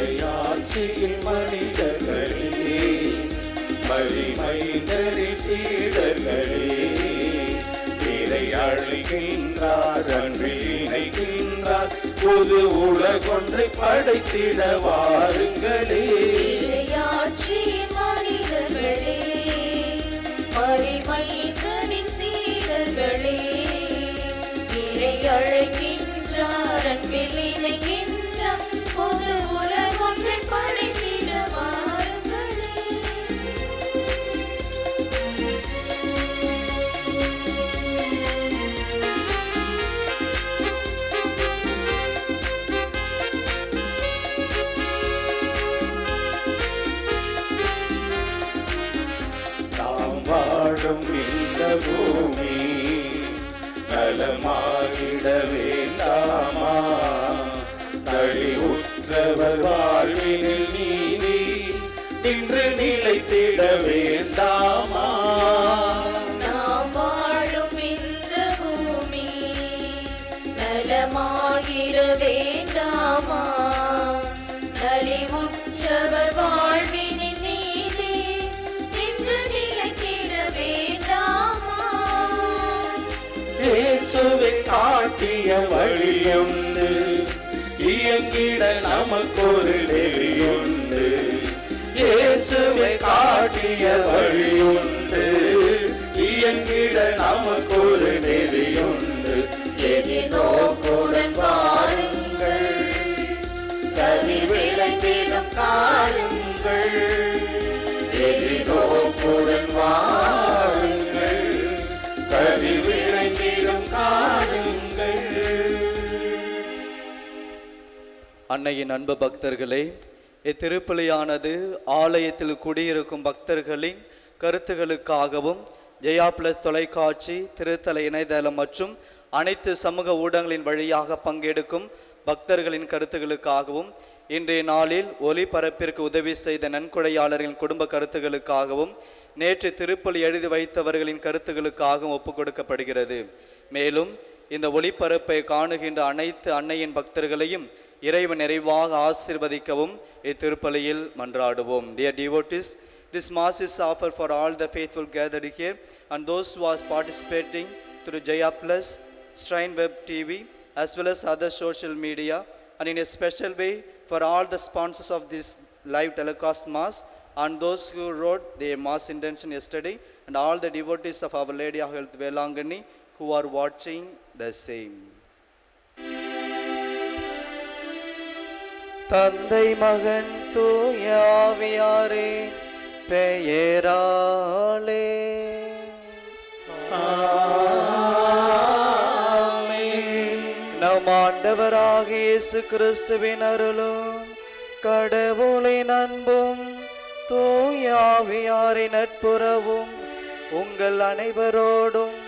இறையாட்சியின் மனிதர்களே, மரிமைந்தரின் சீடர்களே, இறை அழைக்கின்றார், அன்பில் இணைக்கின்றார், புது உலகொன்றை படைத்திட வாருங்களே. இறையாட்சியின் மனிதர்களே, மரிமைந்தரின் சீடர்களே, இறை அழைக்கின்றார், அன்பில் இணைக்கின்றார், புது உலகொன்றை படைத்திட வாருங்களே. நாம் வாழும் இந்த பூமி நலமாகிட வேண்டாமா? தழிவுற்றவர் வாழ்வினில் நீதி இன்று நிலைத்திட வேண்டாமா? நாம் வாழும் இந்த பூமி நலமாகிட வேண்டாமா? நலிவுற்றவர் வாழ்வினில் நீதி இன்று நிலைத்திட வேண்டாமா? இயேசுவை காட்டிய வழியுண்டு, இயங்கிட நமக்கொரு நெறியுண்டு. இயேசுவை காட்டிய வழியுண்டு, இயங்கிட நமக்கொரு நெறியுண்டு. எதிர்நோக்குடன் வாருங்கள், கதி விளைந்திடும் காருங்கள். எதிர்நோக்குடன் வாருங்கள், கதி விளைந்திடும் காருங்கள். அன்னையின் அன்பு பக்தர்களே, இத்திருப்பலியானது ஆலயத்தில் குடியிருக்கும் பக்தர்களின் கருத்துகளுக்காகவும் ஜெயா பிளஸ் தொலைக்காட்சி, திருத்தல இணையதளம் மற்றும் அனைத்து சமூக ஊடகங்களின் வழியாக பங்கெடுக்கும் பக்தர்களின் கருத்துகளுக்காகவும், இன்றைய நாளில் ஒளிபரப்பிற்கு உதவி செய்த நன்கொடையாளர்களின் குடும்ப கருத்துகளுக்காகவும், நேற்று திருப்பலி எழுதி வைத்தவர்களின் கருத்துகளுக்காகவும் ஒப்புக் கொடுக்கப்படுகிறது. மேலும் இந்த ஒளிபரப்பை காணுகின்ற அனைத்து அன்னையின் பக்தர்களையும் இறைவன் நிறைவாக ஆசீர்வதிக்கவும் இத்திருப்பலியில் மன்றாடுவோம். Dear devotees, this mass is offered for all the faithful gathered here and those who are participating through Jaya Plus, Shrine Web TV, as well as other social media, and in a special way for all the sponsors of this live telecast mass and those who wrote their mass intention yesterday, and all the devotees of Our Lady of Health Velangani who are watching the same. தந்தை மகன் தூய ஆவியாரே பெயராலே நம் ஆண்டவராகிய இயேசு கிறிஸ்துவின் அருளும் கடவுளின் அன்பும் தூய ஆவியாரின் நட்புறவும் உங்கள் அனைவரோடும்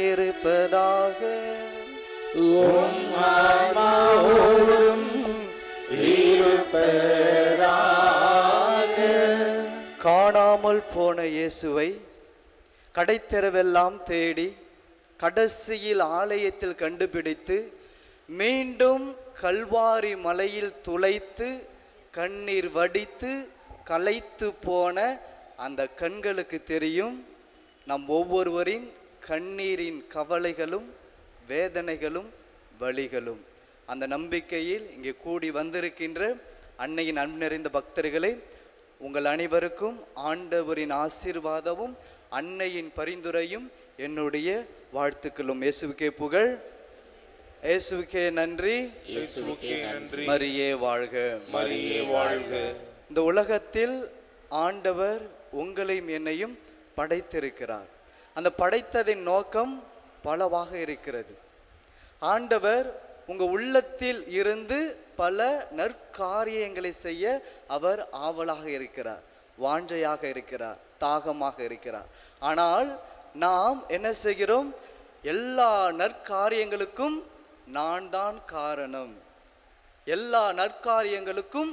இருப்பதாக. காணாமல் போன இயேசுவை கடைத்தெருவெல்லாம் தேடி கடைசியில் ஆலயத்தில் கண்டுபிடித்து மீண்டும் கல்வாரி மலையில் துளைத்து கண்ணீர் வடித்து களைத்து போன அந்த கண்களுக்கு தெரியும் நம் ஒவ்வொருவரின் கண்ணீரின் கவலைகளும் வேதனைகளும் வலிகளும். அந்த நம்பிக்கையில் இங்கே கூடி வந்திருக்கின்ற அன்னையின் அன்பு நிறைந்த பக்தர்களே, உங்கள் அனைவருக்கும் ஆண்டவரின் ஆசீர்வாதமும் அன்னையின் பரிந்துரையும் என்னுடைய வாழ்த்துக்களும். இயேசுவுக்கே புகழ், இயேசுவுக்கே நன்றி, மரியே வாழ்க, மரியே வாழ்க. இந்த உலகத்தில் ஆண்டவர் உங்களையும் என்னையும் படைத்திருக்கிறார். அந்த படைத்ததின் நோக்கம் பலவாக இருக்கிறது. ஆண்டவர் உங்க உள்ளத்தில் இருந்து பல நற்காரியங்களை செய்ய அவர் ஆவலாக இருக்கிறார், வாஞ்சையாக இருக்கிறார், தாகமாக இருக்கிறார். ஆனால் நாம் என்ன செய்கிறோம்? எல்லா நற்காரியங்களுக்கும் நான் தான் காரணம், எல்லா நற்காரியங்களுக்கும்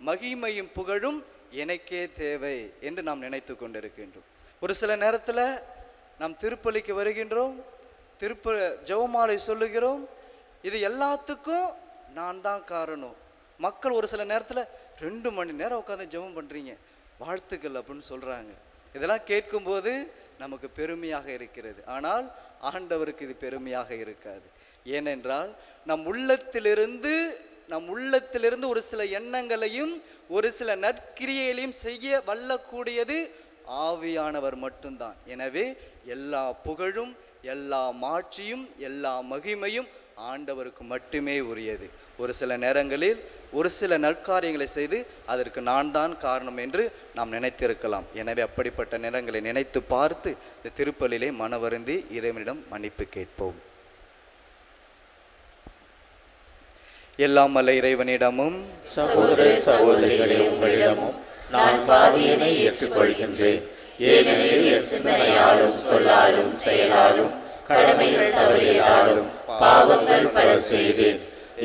மகிமையும் புகழும் எனக்கே தேவை என்று நாம் நினைத்து கொண்டிருக்கின்றோம். ஒரு சில நேரத்தில் நாம் திருப்பலிக்கு வருகின்றோம், ஜெபமாலை சொல்லுகிறோம், இது எல்லாத்துக்கும் நான் தான் காரணம், மக்கள் ஒரு சில நேரத்தில் 2 மணி நேரம் உட்காந்து ஜெபம் பண்ணுறீங்க, வாழ்த்துக்கள் அப்படின்னு சொல்கிறாங்க. இதெல்லாம் கேட்கும்போது நமக்கு பெருமையாக இருக்கிறது. ஆனால் ஆண்டவருக்கு இது பெருமையாக இருக்காது. ஏனென்றால் நம் உள்ளத்திலிருந்து ஒரு சில எண்ணங்களையும் ஒரு சில நற்கிரியைகளையும் செய்ய வல்லக்கூடியது ஆவியானவர் மட்டும்தான். எனவே எல்லா புகழும், எல்லா மாட்சியும், எல்லா மகிமையும் ஆண்டவருக்கு மட்டுமே உரியது. ஒரு சில நேரங்களில் ஒரு சில நற்காரியங்களை செய்து அதற்கு நான் தான் காரணம் என்று நாம் நினைத்திருக்கலாம். எனவே அப்படிப்பட்ட நேரங்களை நினைத்து பார்த்து இந்த திருப்பலிலே மனவருந்தி இறைவனிடம் மன்னிப்பு கேட்போம். எல்லாம் வல்ல இறைவனிடமும் சகோதர சகோதரிகளே, உங்களிடமும் நான் பாவியனை ஏற்றுக்கொள்கின்றேன். ஏனெனில் என் சிந்தனையாலும் சொல்லாலும் செயலாலும் கடமைகள் தவறியதாலும் பாவங்கள் பல செய்தேன்.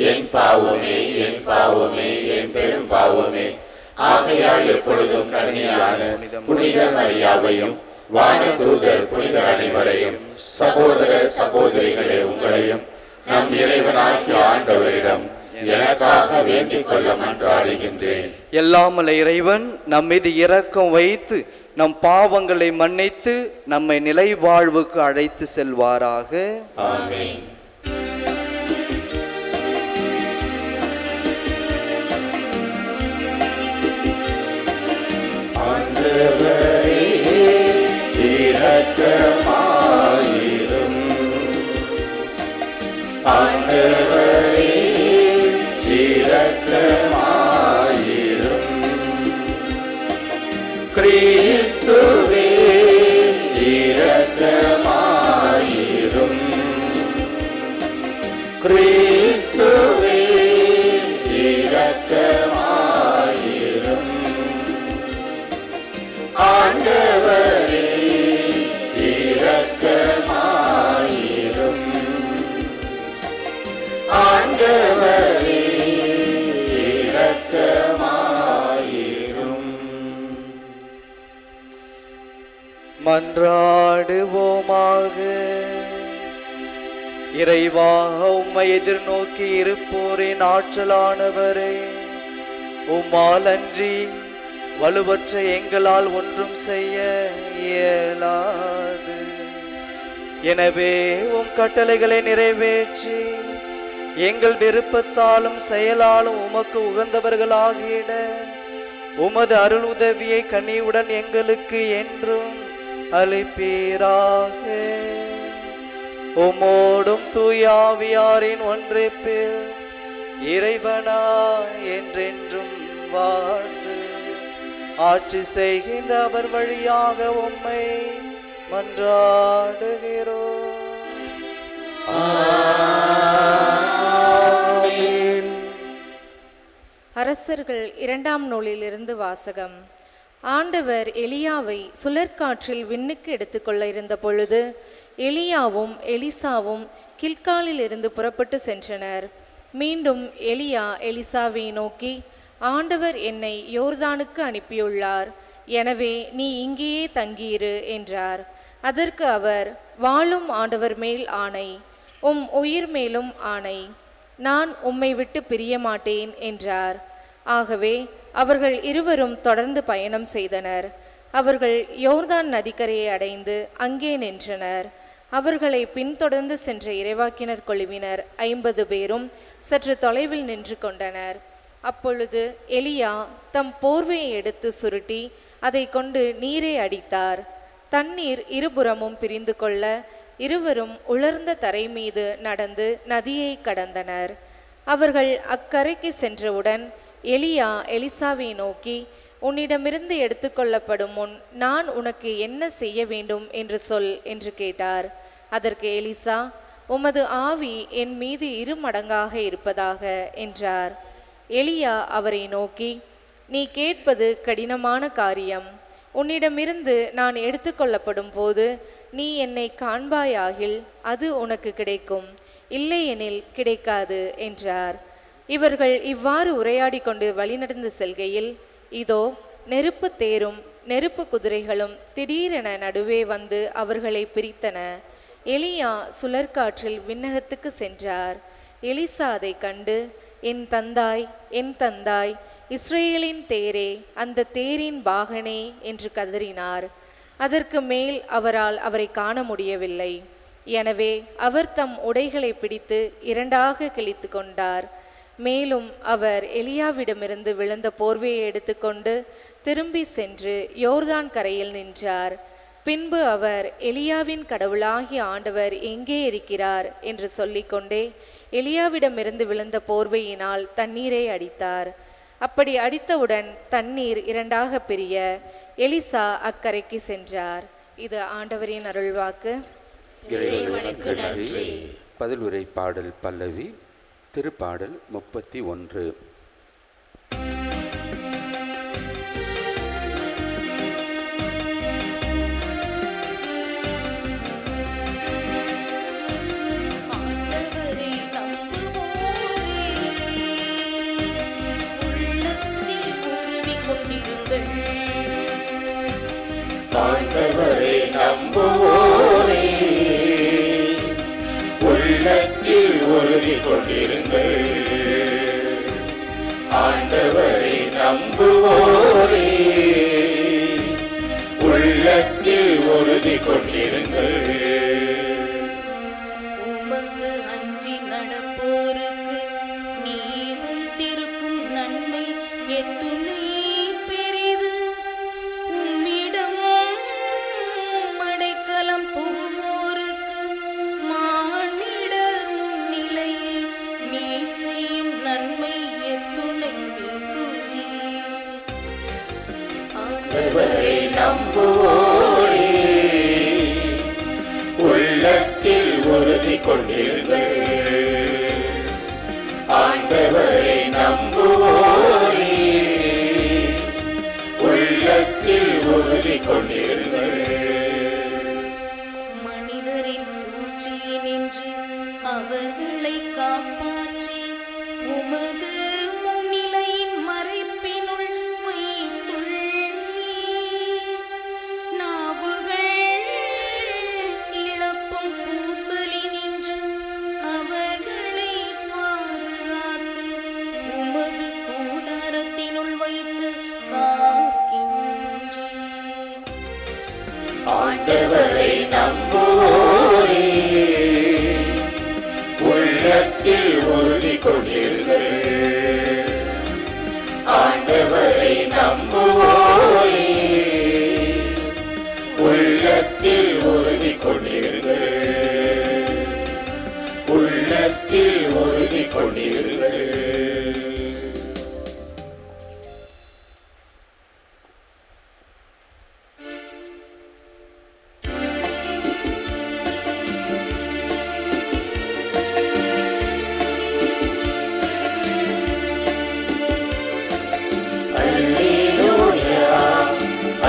என் பாவமே, என் பாவமே, என் பெரும் பாவமே. ஆகையால் எப்பொழுதும் கன்னியான புனித மரியாவையும் வானதூதர் புனிதர் அனைவரையும், சகோதர சகோதரிகளே உங்களையும் நம் இறைவனாகிய ஆண்டவரிடம் எனக்காக வேண்டிக் கொள்ள மன்றாடுகின்றேன். எல்லாம் வல்ல இறைவன் நம் மீது இரக்கம் வைத்து நம் பாவங்களை மன்னித்து நம்மை நிலை வாழ்வுக்கு அழைத்து செல்வாராக. ஆமென். ஆண்டவரே இரக்கமாயிரும். ஆண்டவரே இரக்கமாயிரும். கிறிஸ்துவே இரக்கமாயிரும். கிறிஸ்துவே இரக்கமாயிரும். ஆண்டவரே இரக்கமாயிரும். ஆண்டவரே இரக்கமாயிரும். மன்றாடுவோமாக. இறைவா, உம்மை எதிர்நோக்கி இருப்போரின் ஆற்றலானவரே, உம்மால் அன்றி வலுவற்ற எங்களால் ஒன்றும் செய்ய இயலாது. எனவே உம் கட்டளைகளை நிறைவேற்றி எங்கள் விருப்பத்தாலும் செயலாலும் உமக்கு உகந்தவர்களாகிட உமது அருள் உதவியை கனிவுடன் எங்களுக்கு என்றும் அளிப்பீராக. உமோடும் தூயாவியாரின் ஒன்றிப்பில் இறைவனாய் என்றென்றும் வாழ்ந்து ஆட்சி செய்கின்ற அவர் வழியாக உம்மை மன்றாடுகிறோம். ஆமென். அரசர்கள் 2ஆம் நூலிலிருந்து வாசகம். ஆண்டவர் எலியாவை சுழற்காற்றில் விண்ணுக்கு எடுத்துக்கொள்ள இருந்த பொழுது எலியாவும் எலிசாவும் கில்காலில் இருந்து புறப்பட்டு சென்றனர். மீண்டும் எலியா எலிசாவை நோக்கி, ஆண்டவர் என்னை யோர்தானுக்கு அனுப்பியுள்ளார், எனவே நீ இங்கேயே தங்கியிரு என்றார். அதற்கு அவர், வாழும் ஆண்டவர் மேல் ஆணை, உம் உயிர் மேலும் ஆணை, நான் உம்மை விட்டு பிரிய மாட்டேன் என்றார். ஆகவே அவர்கள் இருவரும் தொடர்ந்து பயணம் செய்தனர். அவர்கள் யோர்தான் நதிக்கரையை அடைந்து அங்கே நின்றனர். அவர்களை பின்தொடர்ந்து சென்ற இறைவாக்கினர் குழுவினர் 50 பேரும் சற்று தொலைவில் நின்று கொண்டனர். அப்பொழுது எலியா தம் போர்வையை எடுத்து சுருட்டி அதை கொண்டு நீரை அடித்தார். தண்ணீர் இருபுறமும் பிரிந்து கொள்ள இருவரும் உலர்ந்த தரை மீது நடந்து நதியை கடந்தனர். அவர்கள் அக்கரைக்கு சென்றவுடன் எலியா எலிசாவை நோக்கி, உன்னிடமிருந்து எடுத்துக்கொள்ளப்படும் முன் நான் உனக்கு என்ன செய்ய வேண்டும் என்று சொல் என்று கேட்டார். அதற்கு எலிசா, உமது ஆவி என் மீது 2 மடங்காக இருப்பதாக என்றார். எலியா அவரை நோக்கி, நீ கேட்பது கடினமான காரியம். உன்னிடமிருந்து நான் எடுத்துக்கொள்ளப்படும் போது நீ என்னை காண்பாயாகில் அது உனக்கு கிடைக்கும், இல்லையெனில் கிடைக்காது என்றார். இவர்கள் இவ்வாறு உரையாடி கொண்டு வழிநடந்து செல்கையில் இதோ நெருப்பு தேரும் நெருப்பு குதிரைகளும் திடீரென நடுவே வந்து அவர்களை பிரித்தன. எலியா சுழற்காற்றில் விண்ணகத்துக்கு சென்றார். எலிசா அதை கண்டு, என் தந்தாய், என் தந்தாய், இஸ்ரேலின் தேரே, அந்த தேரின் பாகனே என்று கதறினார். அதற்கு மேல் அவரால் அவரை காண முடியவில்லை. எனவே அவர் தம் உடைகளை பிடித்து இரண்டாக கிழித்து கொண்டார். மேலும் அவர் எலியாவிடமிருந்து விழுந்த போர்வையை எடுத்துக்கொண்டு திரும்பி சென்று யோர்தான் கரையில் நின்றார். பின்பு அவர், எலியாவின் கடவுளாகிய ஆண்டவர் எங்கே இருக்கிறார் என்று சொல்லிக்கொண்டே எலியாவிடமிருந்து விழுந்த போர்வையினால் தண்ணீரை அடித்தார். அப்படி அடித்தவுடன் தண்ணீர் இரண்டாக பிரிய எலிசா அக்கரைக்கு சென்றார். இது ஆண்டவரின் அருள்வாக்கு. இறைவனுக்கு நன்றி. பதிலுரை பாடல் பல்லவி. திருப்பாடல் 31. ஆண்டவரை நம்புவோரே, உள்ளத்தில் உறுதி கொண்டிருங்கள். ஆண்டவரை நம்புவோரே, உள்ளத்தில் உறுதி கொண்டிருங்கள். உமக்கு அஞ்சி நடப்போருக்கு நீர் வைத்திருக்கும் நன்மை எத்துணை பெரிது. உம்மிடம் அடைக்கலம் புகுவோருக்கு மானிடர் முன்னிலையில் நீர் செய்யும் நன்மை எத்துணை மிகுதி. ஆண்டவரை நம்புவோரே, உள்ளத்தில் உறுதி கொண்டிருங்கள். ஆண்டவரை நம்புவோரே, உள்ளத்தில் உறுதி கொண்டிருங்கள். மனிதரின் சூழ்ச்சியினின்று அவர்களை காப்பாற்றி உமது முன்னிலையின் மறைப்பினுள் வைத்துள்ளீர். நாவுகள் இழப்பும் பூசலினின்று அவர்களை பாதுகாத்து உமது கூடாரத்தினுள் வைத்து காக்கின்றீர். ஆண்டவரை நம்புவோரே, உள்ளத்தில் உறுதி கொண்டிருங்கள். ஆண்டவரை நம்புவோரே, உள்ளத்தில் உறுதி கொண்டிருங்கள். உள்ளத்தில் உறுதி கொண்டிருங்கள். அல்லேலூயா,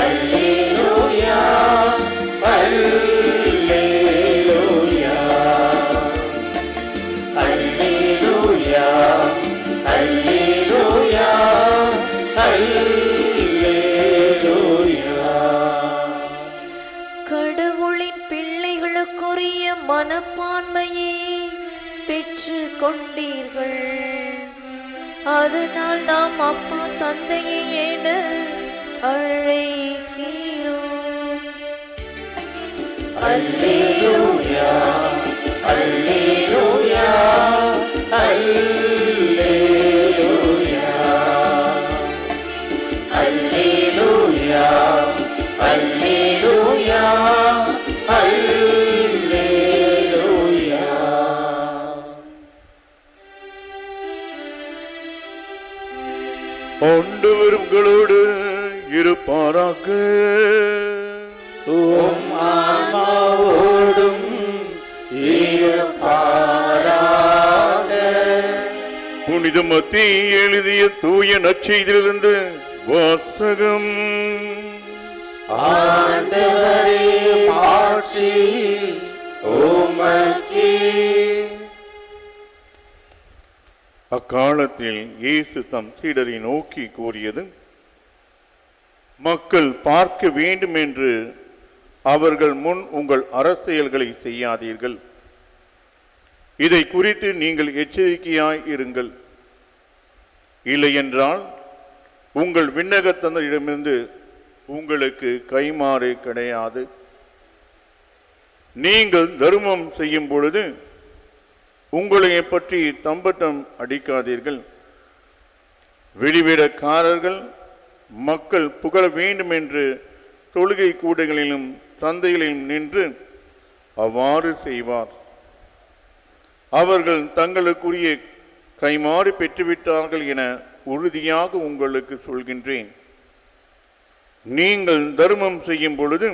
அல்லேலூயா, அல்லேலூயா, அல்லேலூயா, அல்லேலூயா, அல்லேலூயா. கடவுளின் பிள்ளைகளுக்குரிய மனப்பான்மையை பெற்று கொண்டீர்கள். அதனால் நாம் அப்பா தந்தையை என அழைக்கிறோம். அல்லேலூயா, அல்லேலூயா, அல்லேலூயா, அல்லேலூயா, அல்லேலூயா, அல்லேலூயா. ஆண்டவர் உங்களோடு இருப்பாராக. உம் ஆன்மாவோடும் இருப்பாராக. புனித மத்தேயு எழுதிய தூய நற்செய்தியிலிருந்து வாசகம். ஆண்டவரே மாட்சி உமக்கே. அக்காலத்தில் இயேசு தம் சீடரை நோக்கி கூறியது, மக்கள் பார்க்க வேண்டும் என்று அவர்கள் முன் உங்கள் அரசியல்களை செய்யாதீர்கள். இதை குறித்து நீங்கள் எச்சரிக்கையாய் இருங்கள். இல்லையென்றால் உங்கள் விண்ணக தந்தையிடமிருந்து உங்களுக்கு கைமாறு கிடையாது. நீங்கள் தர்மம் செய்யும் பொழுது உங்களை பற்றி தம்பட்டம் அடிக்காதீர்கள். வெளிவிடக்காரர்கள் மக்கள் புகழ வேண்டும் என்று தொழுகை கூடங்களிலும் சந்தைகளிலும் நின்று அவ்வாறு செய்வார். அவர்கள் தங்களுக்குரிய கைமாறு பெற்றுவிட்டார்கள் என உறுதியாக உங்களுக்கு சொல்கின்றேன். நீங்கள் தர்மம் செய்யும் பொழுது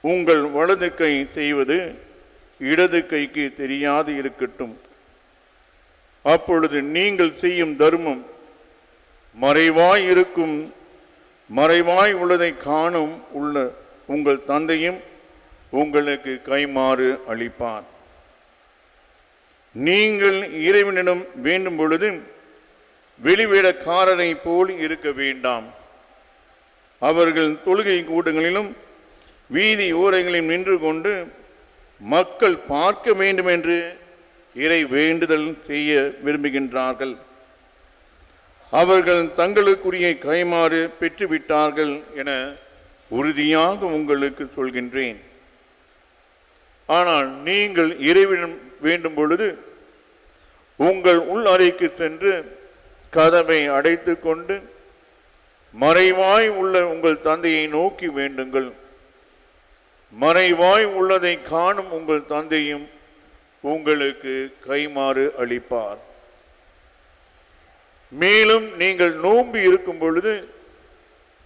உங்கள் வலது கை செய்வது இடது கைக்கு தெரியாது இருக்கட்டும். அப்பொழுது நீங்கள் செய்யும் தர்மம் மறைவாய் உள்ளதை காணும் உள்ள உங்கள் தந்தையும் உங்களுக்கு கைமாறு அளிப்பார். நீங்கள் இறைவனிடம் வேண்டும் பொழுது வெளிவேடக்காரரை போல் இருக்க வேண்டாம். அவர்கள் தொழுகை கூட்டங்களிலும் வீதி ஓரங்களிலும் நின்று கொண்டு மக்கள் பார்க்க வேண்டும் என்று இறை வேண்டுதல் செய்ய விரும்புகின்றார்கள். அவர்கள் தங்களுக்குரிய கைமாறு பெற்றுவிட்டார்கள் என உறுதியாக உங்களுக்கு சொல்கின்றேன். ஆனால் நீங்கள் இறைவனிடம் வேண்டும் பொழுது உங்கள் உள் அறைக்கு சென்று கதவை அடைத்து கொண்டு மறைவாய் உள்ள உங்கள் தந்தையை நோக்கி வேண்டுங்கள். மறைவாய் உள்ளதை காணும் உங்கள் தந்தையும் உங்களுக்கு கைமாறு அளிப்பார். மேலும் நீங்கள் நோன்பு இருக்கும் பொழுது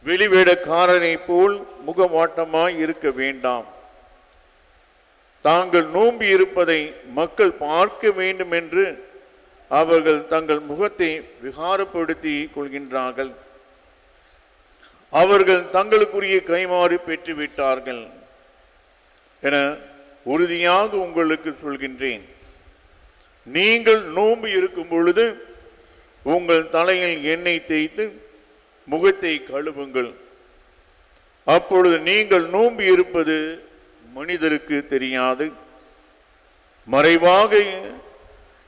வெளிவேடக்காரனை போல் முகமாட்டமாய் இருக்க வேண்டாம். தாங்கள் நோன்பு இருப்பதை மக்கள் பார்க்க வேண்டும் என்று அவர்கள் தங்கள் முகத்தை விகாரப்படுத்தி கொள்கின்றார்கள். அவர்கள் தங்களுக்குரிய கைமாறு பெற்றுவிட்டார்கள் என உறுதியாக உங்களுக்கு சொல்கின்றேன். நீங்கள் நோன்பு இருக்கும் பொழுது உங்கள் தலையில் எண்ணெய் தேய்த்து முகத்தை கழுவுங்கள். அப்பொழுது நீங்கள் நோன்பு இருப்பது மனிதருக்கு தெரியாது. மறைவாக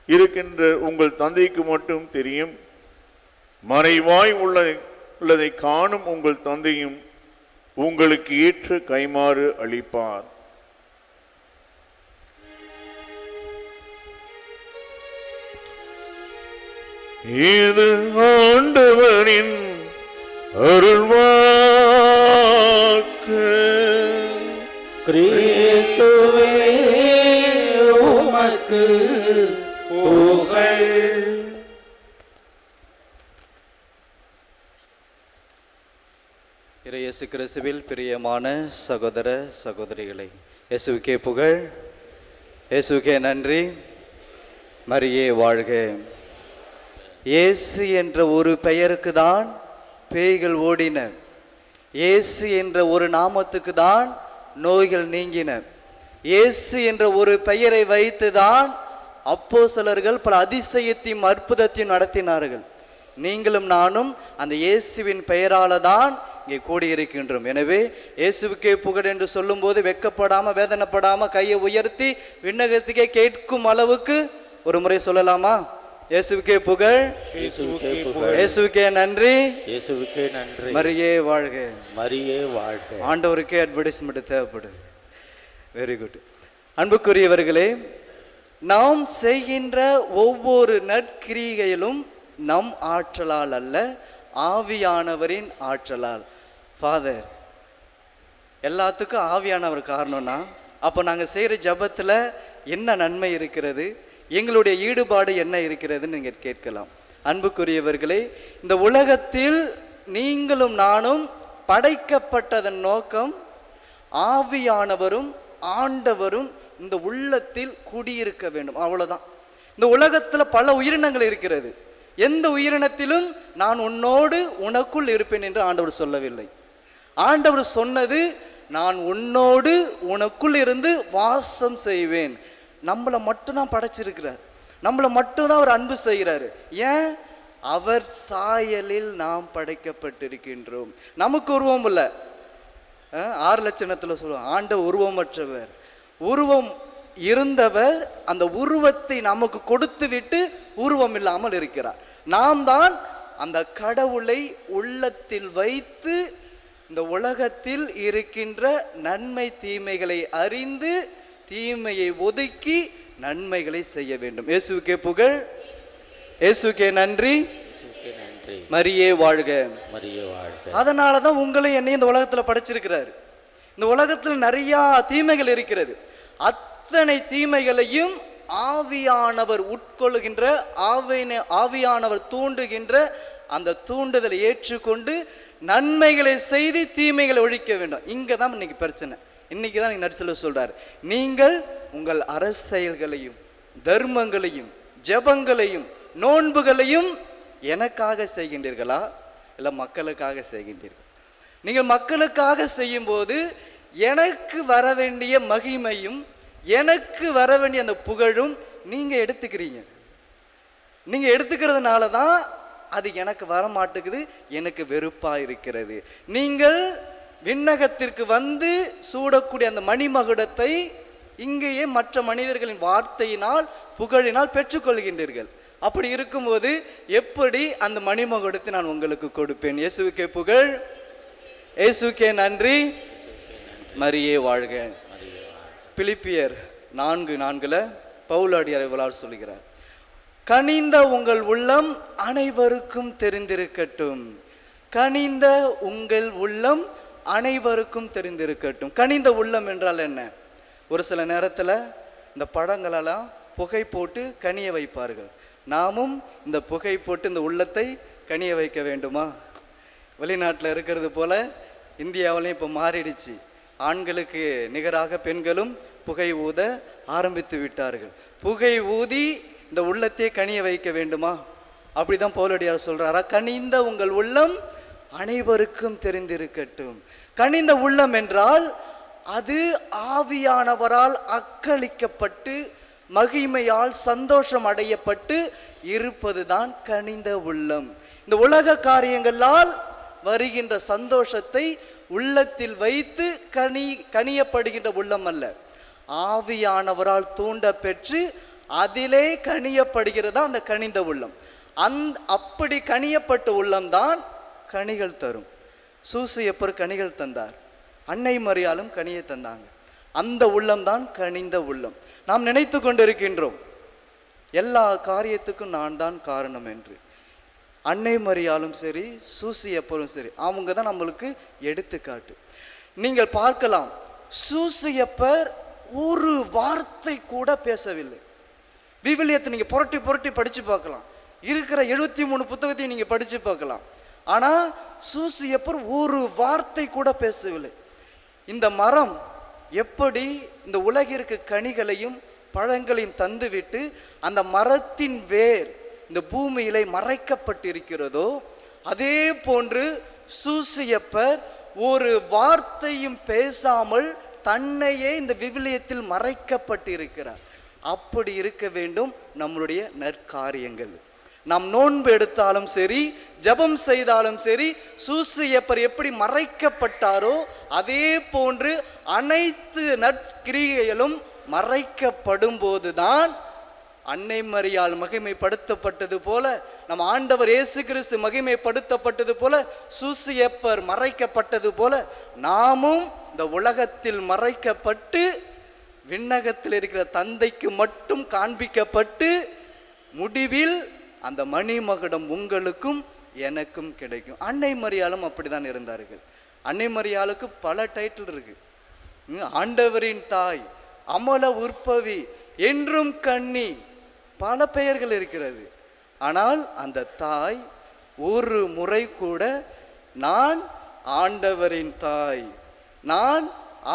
இருக்கின்ற உங்கள் தந்தைக்கு மட்டும் தெரியும். மறைவாய் உள்ளதை காணும் உங்கள் தந்தையும் உங்களுக்கு ஏற்ற கைமாறு அளிப்பார். இது ஆண்டவரின் அருள்வாக்கு. கிறிஸ்துவே உமக்கு புகழ். இயேசு கிறிஸ்துவில் பிரியமான சகோதர சகோதரிகளை, இயேசுவுக்கே புகழ், இயேசுவுக்கே நன்றி. மரியே வாழ்க. இயேசு என்ற ஒரு பெயருக்கு தான் பேய்கள் ஓடின. இயேசு என்ற ஒரு நாமத்துக்கு தான் நோய்கள் நீங்கின. இயேசு என்ற ஒரு பெயரை வைத்துதான் அப்போஸ்தலர்கள் பல அதிசயத்தையும் அற்புதத்தையும் நடத்தினார்கள். நீங்களும் நானும் அந்த இயேசுவின் பெயரால தான் இங்கே கூடியிருக்கின்றோம். எனவே இயேசுவுக்கே புகழ் என்று சொல்லும் போது வெட்கப்படாம வேதனைப்படாம கையை உயர்த்தி விண்ணகத்துக்கே கேட்கும் அளவுக்கு ஒரு முறை சொல்லலாமா? இயேசுவுக்கே புகழ், இயேசுவுக்கே நன்றி, இயேசுவுக்கே நன்றி. மரியே வாழ்க, மரியே வாழ்க. ஆண்டவருக்கே அட்வர்டைஸ்மெண்ட் தேவைப்படுது. Very good. அன்புக்குரியவர்களே, நாம் செய்கின்ற ஒவ்வொரு நற்கிரிகையிலும் நம் ஆற்றலால் அல்ல, ஆவியானவரின் ஆற்றலால். ஃபாதர், எல்லாத்துக்கும் ஆவியானவர் காரணம்னா அப்போ நாங்கள் செய்கிற ஜபத்தில் என்ன நன்மை இருக்கிறது, எங்களுடைய ஈடுபாடு என்ன இருக்கிறதுன்னு நீங்கள் கேட்கலாம். அன்புக்குரியவர்களே, இந்த உலகத்தில் நீங்களும் நானும் படைக்கப்பட்டதன் நோக்கம் ஆவியானவரும் ஆண்டவரும் இந்த உள்ளத்தில் குடியிருக்க வேண்டும், அவ்வளோதான். இந்த உலகத்தில் பல உயிரினங்கள் இருக்கிறது. எந்த உயிரினத்திலும் நான் உன்னோடு உனக்குள் இருப்பேன் என்று ஆண்டவர் சொல்லவில்லை. ஆண்டவர் சொன்னது நான் உன்னோடு உனக்குள் இருந்து வாசம் செய்வேன். நம்மளை மட்டும்தான் படைச்சிருக்கிறார், நம்மளை மட்டும்தான் அவர் அன்பு செய்கிறாரு. ஏன்? அவர் சாயலில் நாம் படைக்கப்பட்டிருக்கின்றோம். நமக்கு உருவம் இல்லை. 6 லட்சணத்தில் சொல்லுவோம், ஆண்டவர் உருவமற்றவர். உருவம் இருந்தவர் அந்த உருவத்தை நமக்கு கொடுத்து விட்டு உருவம் இல்லாமல் இருக்கிறார். நாம் தான் அந்த கடவுளை உள்ளத்தில் வைத்து இந்த உலகத்தில் இருக்கின்ற நன்மை தீமைகளை அறிந்து தீமையை ஒதுக்கி நன்மைகளை செய்ய வேண்டும். இயேசுவுக்கே புகழ், இயேசுவுக்கே நன்றி, இயேசுவுக்கே நன்றி. மரியே வாழ்க. மரியே வாழ்க. அதனாலதான் உங்களை என்னையும் இந்த உலகத்துல படைச்சிருக்கிறாரு. இந்த உலகத்தில் நிறைய தீமைகள் இருக்கிறது. அத்தனை தீமைகளையும் ஆவியானவர் உட்கொள்ளுகின்ற, ஆவியானவர் தூண்டுகின்ற அந்த தூண்டுதலை ஏற்றுக்கொண்டு நன்மைகளை செய்து தீமைகளை ஒழிக்க வேண்டும். இங்க தான் இன்னைக்கு பிரச்சனை. இன்னைக்கு தான் நடிச்சல சொல்றாரு, நீங்கள் உங்கள் அரசியல்களையும் தர்மங்களையும் ஜெபங்களையும் நோன்புகளையும் எனக்காக செய்கின்றீர்களா இல்ல மக்களுக்காக செய்கின்றீர்கள்? நீங்கள் மக்களுக்காக செய்யும் போது எனக்கு வர வேண்டிய மகிமையும் எனக்கு வர வேண்டிய அந்த புகழும் நீங்க எடுத்துக்கிறீங்க. நீங்க எடுத்துக்கிறதுனால தான் அது எனக்கு வர மாட்டேங்குது, எனக்கு வெறுப்பா இருக்கிறது. நீங்கள் விண்ணகத்திற்கு வந்து சூடக்கூடிய அந்த மணிமகுடத்தை இங்கேயே மற்ற மனிதர்களின் வார்த்தையினால் புகழினால் பெற்றுக்கொள்கின்றீர்கள். அப்படி இருக்கும்போது எப்படி அந்த மணிமகுடத்தை நான் உங்களுக்கு கொடுப்பேன்? இயேசுவுக்கே புகழ், இயேசுவுக்கே நன்றி, மரியே வாழ்க. பிலிப்பியர் 4:4 பவுலடியார் இவ்வாறு சொல்கிறார், கனிந்த உங்கள் உள்ளம் அனைவருக்கும் தெரிந்திருக்கட்டும். கனிந்த உங்கள் உள்ளம் அனைவருக்கும் தெரிந்திருக்கட்டும். கனிந்த உள்ளம் என்றால் என்ன? ஒரு சில நேரத்தில் இந்த பழங்களெல்லாம் புகை போட்டு கனிய வைப்பார்கள். நாமும் இந்த புகை போட்டு இந்த உள்ளத்தை கனிய வைக்க வேண்டுமா? வெளிநாட்டில் இருக்கிறது போல இந்தியாவிலையும் இப்போ மாறிடுச்சு. ஆண்களுக்கு நிகராக பெண்களும் புகை ஊத ஆரம்பித்து விட்டார்கள். புகை ஊதி இந்த உள்ளத்தையே கனிய வைக்க வேண்டுமா? அப்படிதான் பவுலடியார் சொல்றாரா? கனிந்த உங்கள் உள்ளம் அனைவருக்கும் தெரிந்திருக்கட்டும். கனிந்த உள்ளம் என்றால் அது ஆவியானவரால் அக்களிக்கப்பட்டு மகிமையால் சந்தோஷம் அடையப்பட்டு இருப்பதுதான் கனிந்த உள்ளம். இந்த உலக காரியங்களால் வருகின்ற சந்தோஷத்தை உள்ளத்தில் வைத்து கனியப்படுகின்ற உள்ளம் அல்ல, ஆவியானவரால் தூண்ட பெற்று அதிலே கனியப்படுகிறதா அந்த கனிந்த உள்ளம். அப்படி கனியப்பட்ட உள்ளம்தான் கனிகள் தரும். சூசையப்பர் கனிகள் தந்தார், அன்னை மரியாளும் கனியை தந்தாங்க. அந்த உள்ளம்தான் கனிந்த உள்ளம். நாம் நினைத்து கொண்டிருக்கின்றோம் எல்லா காரியத்துக்கும் நான் தான் காரணம் என்று. அன்னை மரியாளும் சரி சூசையப்பரும் சரி, அவங்க தான் நம்மளுக்கு எடுத்துக்காட்டு. நீங்கள் பார்க்கலாம், சூசையப்பர் ஒரு வார்த்தை கூட பேசவில்லை. விவிலியத்தை நீங்க புரட்டி புரட்டி படிச்சு பார்க்கலாம், இருக்கிற 73 புத்தகத்தையும் நீங்க படிச்சு பார்க்கலாம். ஆனா சூசையப்பர் ஒரு வார்த்தை கூட பேசவில்லை. இந்த மரம் எப்படி இந்த உலகிற்கு கனிகளையும் பழங்களையும் தந்துவிட்டு அந்த மரத்தின் வேர் இந்த பூமியிலே மறைக்கப்பட்டிருக்கிறதோ, அதே போன்று சூசையப்பர் ஒரு வார்த்தையும் பேசாமல் தன்னையே இந்த விவிலியத்தில் மறைக்கப்பட்டிருக்கிறார். அப்படி இருக்க வேண்டும் நம்மளுடைய நற்காரியங்கள். நாம் நோன்பு எடுத்தாலும் சரி, ஜெபம் செய்தாலும் சரி, சூசையப்பர் எப்படி மறைக்கப்பட்டாரோ அதே போன்று அனைத்து நற்கிரியைகளும் மறைக்கப்படும் போதுதான் அன்னை மரியாள் மகிமைப்படுத்தப்பட்டது போல, நம் ஆண்டவர் இயேசு கிறிஸ்து மகிமைப்படுத்தப்பட்டது போல, சூசையப்பர் மறைக்கப்பட்டது போல, நாமும் இந்த உலகத்தில் மறைக்கப்பட்டு விண்ணகத்தில் இருக்கிற தந்தைக்கு மட்டும் காண்பிக்கப்பட்டு முடிவில் அந்த மணிமகுடம் உங்களுக்கும் எனக்கும் கிடைக்கும். அன்னை மரியாளும் அப்படிதான் இருந்தார்கள். அன்னை மரியாளுக்கு பல டைட்டில் இருக்கு. ஆண்டவரின் தாய், அமல உற்பவி, என்றும் கன்னி, பல பெயர்கள் இருக்கிறது. ஆனால் அந்த தாய் ஒரு முறை கூட நான் ஆண்டவரின் தாய், நான்